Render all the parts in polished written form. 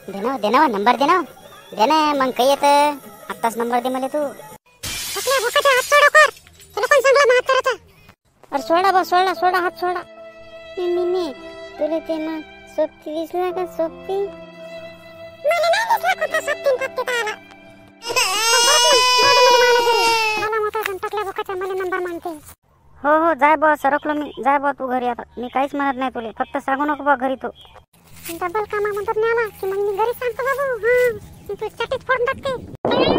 दे ना नंबर दे ना मग काही येतं. आत्ताच नंबर दे मला तू. आपल्या भोकाचा हात सोडा कर. तुला कोण सांगला हात करायचा? अरे सोडा हात सोडा. मी तुला ते मग सोबती दिसला का सोबती? मला नाही दिसला कुठं सोबतीन फक्त आला. मला मोठा टाकल्या भोकाचा मला नंबर मागते. हो जाय बा सरकलो मी. जाय बा तू घरी आता. मी काहीच म्हणत नाही तुले. फक्त सांगू नको बा घरी तू. डबल कामामधून नाही आला की मग मी घरी सांगतो बाबू. हां तू चटीत फोडून टाकते.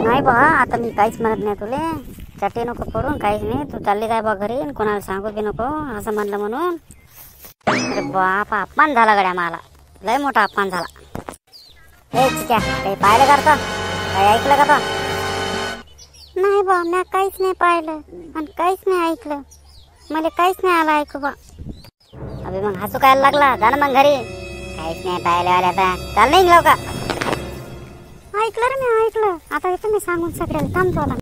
नाही बा आता मी काहीच म्हणत नाही तुले. चटे नको पडून काहीच नाही. तू चालली जाय बा घरी. कोणाला सांगू बी नको असं म्हणलं म्हणून. अरे बापा अपमान झाला गड्या मला. लय मोठा अपमान झाला. हे चिक्या काही पाहिलं करता काही ऐकलं का? नाही बा मी काहीच नाही पाहिलं आणि काहीच नाही ऐकलं. मला काहीच नाही आलं ऐकू बा. अबे मग हसू काय लागला? जा ना मग घरी. काहीच नाही पाहिलं वाले आता. चाल नाही लवकर. ऐकलं रे मी ऐकलं. आता येतो मी सांगून सगळ्याला. थांबतो आता.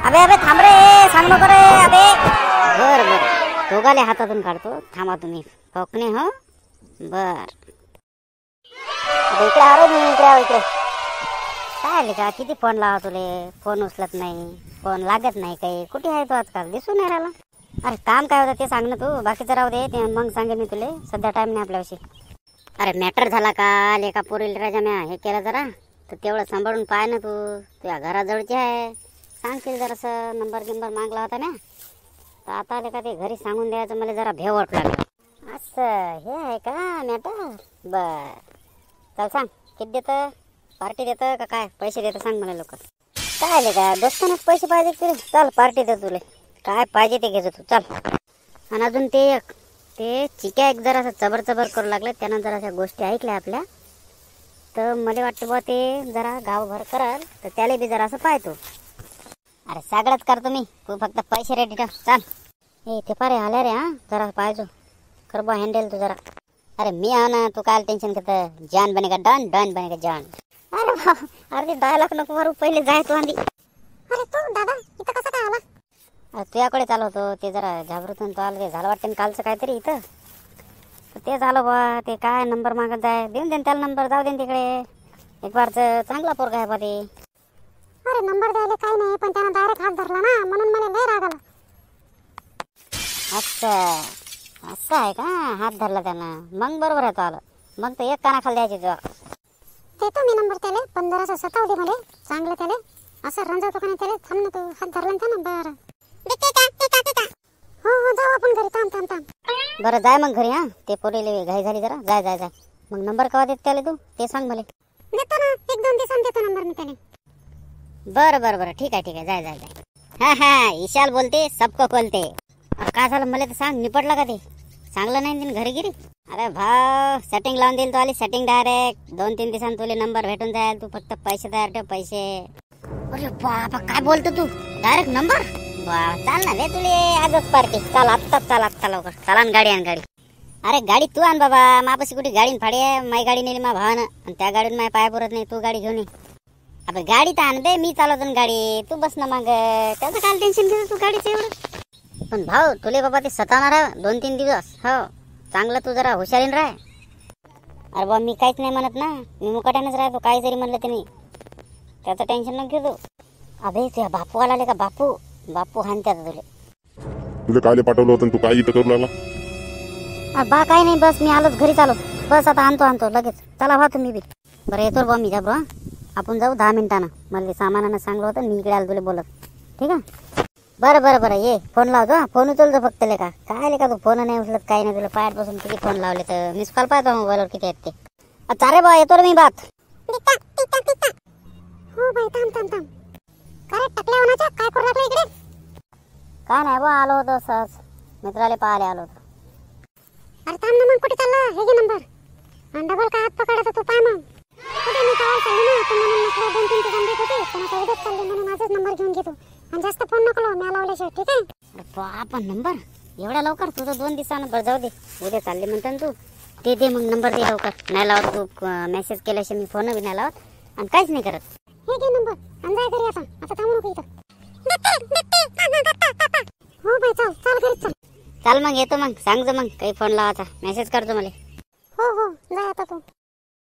अबे थांब रे. सांग नको रे अबे. बर दोघाले हातातून काढतो. थांबा तुम्ही फोकणे हो. बर इकडे आलो मी. इकडे काय आले का? किती फोन लावा तुले. फोन उचलत नाही. फोन लागत नाही काही. कुठे आहे तो आजकाल? दिसून नाही राहिला. अरे काम काय होतं ते सांग ना तू. बाकीचं राहू दे ते मग सांगेन मी तुले. सध्या टाइम नाही आपल्याविषयी. अरे मॅटर झाला का? लेका पोरील राजा म्या हे केलं जरा तर तेवढं सांभाळून पाय ना तू. तुझ्या घराजवळची आहे. सांगशील जरासं. नंबर मागला होता ना तर आता लेका ते घरी सांगून द्यायचं. मला जरा भेव वाटलं. असं हे आहे का मॅटर? बर चल सांग. किती देतं? पार्टी देतं का काय? पैसे देतं सांग मला लोक. काय लेका दोस्तानाच पैसे पाहिजे तुले. चल पार्टी दे तुले. काय पाहिजे ते घेतो तू. चल. आणि अजून ते एक ते चिक्या एक जरा असं चबर करू लागले. त्यानं जरा अशा गोष्टी ऐकल्या आपल्या तर मला वाटतं बा ते जरा गावभर कराल तर त्याला बी जरा असं पाहतो. अरे सगळंच करतो मी. तू फक्त पैसे रेडी ठेव. चाल. ए ते पारे आल्या रे. हां जरा पाहिजो कर बा हँडल तू जरा. अरे मी आहे ना. तू काय टेन्शन घेतं? जान बनेगा डन बनेगा जान. अरे ते डायलॉग नको मारू. पहिले जाय तू आधी. अरे तू दादा इथं कसं काय आला? तुझ्याकडे चालू होतो. ते जरा घाबरतून तो आलं. ते झालं वाटतं कालचं काहीतरी इथं ते झालं बा. ते काय नंबर मागत जाय. देऊन दे त्याला नंबर. जाऊ दे तिकडे. एक बारचं चांगला पोरगा आहे बा ते. अरे नंबर द्यायला काही नाही पण त्यानं डायरेक्ट हात धरला ना म्हणून मला लय राग आला. असं आहे का? हात धरला त्यानं मग बरोबर आहे तो आलं. मग तर एक कानाखाली द्यायची तुझ्या. देतो मी नंबर त्याला पण जरासं सताव दे मला चांगलं त्याला. असं रंजवतो का नाही त्याला. थांब ना तू. हात धरला ना बरं. हो जाऊ आपण घरी. थांब. बरं जाय मग घरी. हां ते पोरीले घाई झाली जरा. जाय मग नंबर केव्हा देत त्याला तू ते सांग मला. देतो ना 1-2 दिवसांनी देतो नंबर मी त्याला. बरं ठीक आहे. जाय. हा ईशाल बोलते सबको बोलते. अरे काय झालं मला तर सांग. निपटलं का ते? चांगलं नाही दिन घरी गिरी. अरे भाव सेटिंग लावून देईल. तू आली सेटिंग डायरेक्ट 2-3 दिवसांनी तुला नंबर भेटून जाईल. तू फक्त पैसे तयार ठेव पैसे. अरे बाबा काय बोलतो तू? Direct number? चाल ना रे तुले आजच पार्टी. चाल आत्ता लवकर. चला गाडी आण गाडी. अरे गाडी तू आण बाबा. मापाशी कुठे गाडी फाडी आहे. माई गाडी नेली मा भावानं आणि त्या गाडीत माय पाय पुरत नाही. तू गाडी घेऊन ये. अबे गाडी तर आण बे. मी चालवतो गाडी. तू बस ना मग. त्याचं काय टेन्शन घेतो तू गाडीचं एवढं? पण भाऊ तुले बाबा ते सतावणार आहे 2-3 दिवस. हो चांगलं तू जरा हुशारीन राह. अरे बा मी काहीच नाही म्हणत ना. मी मुकाट्यानंच राहतो. काही जरी म्हणलं ते नाही. त्याचं टेन्शन नको घेतो. अबे तुझ्या बापू आला का? बापू हाणत्यात तुला काय पाठवलं होतं तू काय इथं करू लागला? बा काय नाही. बस मी आलोच घरी. चालो बस आता. आणतो लगेच. चला व्हा तुम्ही बी. बरं येतो बा मी. जा आपण जाऊ 10 मिनिटानं. मला सामानानं सांगलं होतं. मी इकडे आलो तुला बोलत. ठीक आहे. बरं ये. फोन लावतो. फोन उचलतो फक्त लेका. काय लेका तू फोन नाही उचलत काही नाही. तुला पायात बसून किती फोन लावले तर मिस कॉल पाहतो मोबाईलवर किती आहेत ते. चारे बा येतो रे मी बात. हो बाई थांब. काय टाकल्या होण्याच्या काय करू लागला इकडे? काय नाही बा आलो होतो सहज. मित्राले पाहायला आलो होतो. अरे थांब ना मग. कुठे चालला? हे घे नंबर. आणि डबल काय हात पकडायचा तू पाय मग. कुठे मी काय चालली ना पण म्हणून म्हटलं 2-3 ठिकाण देत होते पण आता उद्याच चालले म्हणून आजच नंबर घेऊन घेतो. आणि जास्त फोन नको लावू. मी लावल्याशिवाय. ठीक आहे. अरे बापा नंबर एवढा लवकर? तुझं 2 दिवसानं. बरं जाऊ दे. उद्या चालले म्हणता ना तू. दे मग नंबर दे लवकर. नाही लावत तू मेसेज केल्याशिवाय मी फोन बी नाही लावत आणि काहीच नाही करत. हे घे नंबर आणि जाय घरी. आता थांबू नको इथं. हो बाई चाल घरी चल. चाल मग येतो मग. सांगतो मग काही फोन लावायचा. मेसेज करतो मला. हो जाय आता तू.